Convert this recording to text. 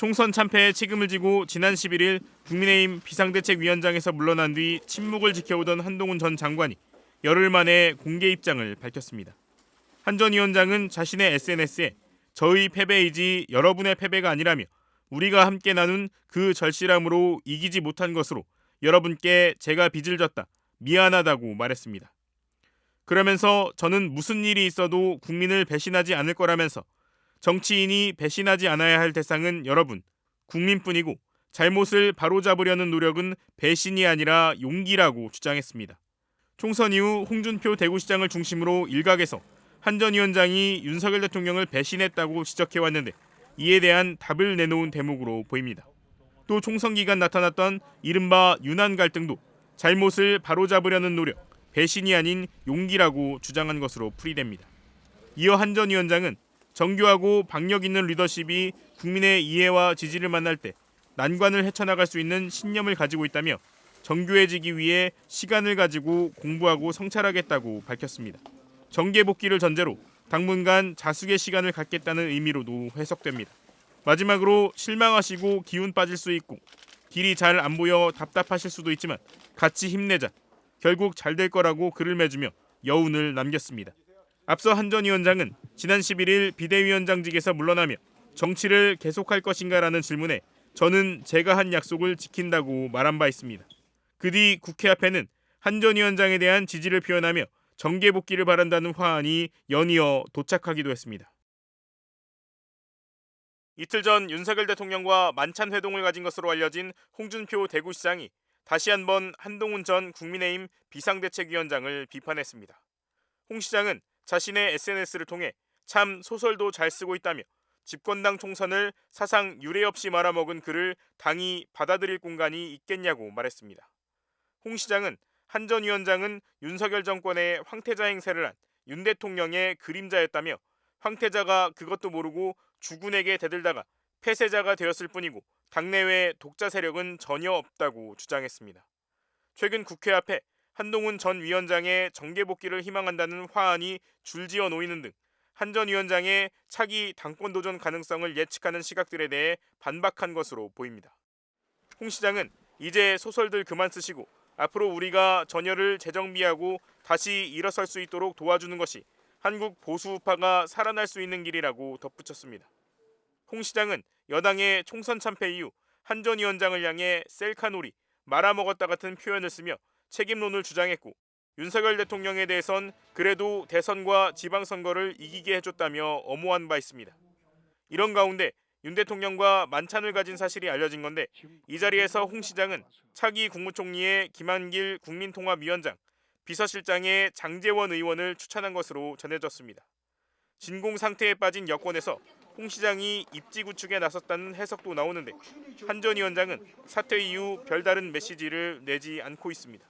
총선 참패에 책임을 지고 지난 11일 국민의힘 비상대책위원장에서 물러난 뒤 침묵을 지켜오던 한동훈 전 장관이 열흘 만에 공개 입장을 밝혔습니다. 한 전 위원장은 자신의 SNS에 저의 패배이지 여러분의 패배가 아니라며 우리가 함께 나눈 그 절실함으로 이기지 못한 것으로 여러분께 제가 빚을 졌다. 미안하다고 말했습니다. 그러면서 저는 무슨 일이 있어도 국민을 배신하지 않을 거라면서 정치인이 배신하지 않아야 할 대상은 여러분, 국민뿐이고 잘못을 바로잡으려는 노력은 배신이 아니라 용기라고 주장했습니다. 총선 이후 홍준표 대구시장을 중심으로 일각에서 한 전 위원장이 윤석열 대통령을 배신했다고 지적해왔는데 이에 대한 답을 내놓은 대목으로 보입니다. 또 총선 기간 나타났던 이른바 윤한 갈등도 잘못을 바로잡으려는 노력, 배신이 아닌 용기라고 주장한 것으로 풀이됩니다. 이어 한 전 위원장은 정교하고 박력 있는 리더십이 국민의 이해와 지지를 만날 때 난관을 헤쳐나갈 수 있는 신념을 가지고 있다며 정교해지기 위해 시간을 가지고 공부하고 성찰하겠다고 밝혔습니다. 정계 복귀를 전제로 당분간 자숙의 시간을 갖겠다는 의미로도 해석됩니다. 마지막으로 실망하시고 기운 빠질 수 있고 길이 잘 안 보여 답답하실 수도 있지만 같이 힘내자. 결국 잘 될 거라고 글을 맺으며 여운을 남겼습니다. 앞서 한 전 위원장은 지난 11일 비대위원장직에서 물러나며 정치를 계속할 것인가라는 질문에 저는 제가 한 약속을 지킨다고 말한 바 있습니다. 그 뒤 국회 앞에는 한 전 위원장에 대한 지지를 표현하며 정계 복귀를 바란다는 화환이 연이어 도착하기도 했습니다. 이틀 전 윤석열 대통령과 만찬 회동을 가진 것으로 알려진 홍준표 대구시장이 다시 한번 한동훈 전 국민의힘 비상대책위원장을 비판했습니다. 홍 시장은 자신의 SNS를 통해 참 소설도 잘 쓰고 있다며 집권당 총선을 사상 유례 없이 말아먹은 그를 당이 받아들일 공간이 있겠냐고 말했습니다. 홍 시장은 한 전 위원장은 윤석열 정권의 황태자 행세를 한 윤 대통령의 그림자였다며 황태자가 그것도 모르고 주군에게 대들다가 폐쇄자가 되었을 뿐이고 당내외 독자 세력은 전혀 없다고 주장했습니다. 최근 국회 앞에 한동훈 전 위원장의 정계 복귀를 희망한다는 화환이 줄지어 놓이는 등 한 전 위원장의 차기 당권 도전 가능성을 예측하는 시각들에 대해 반박한 것으로 보입니다. 홍 시장은 이제 소설들 그만 쓰시고 앞으로 우리가 전열을 재정비하고 다시 일어설 수 있도록 도와주는 것이 한국 보수 우파가 살아날 수 있는 길이라고 덧붙였습니다. 홍 시장은 여당의 총선 참패 이후 한 전 위원장을 향해 셀카놀이, 말아먹었다 같은 표현을 쓰며 책임론을 주장했고 윤석열 대통령에 대해선 그래도 대선과 지방선거를 이기게 해줬다며 엄호한 바 있습니다. 이런 가운데 윤 대통령과 만찬을 가진 사실이 알려진 건데 이 자리에서 홍 시장은 차기 국무총리의 김한길 국민통합위원장, 비서실장의 장제원 의원을 추천한 것으로 전해졌습니다. 진공 상태에 빠진 여권에서 홍 시장이 입지 구축에 나섰다는 해석도 나오는데 한 전 위원장은 사퇴 이후 별다른 메시지를 내지 않고 있습니다.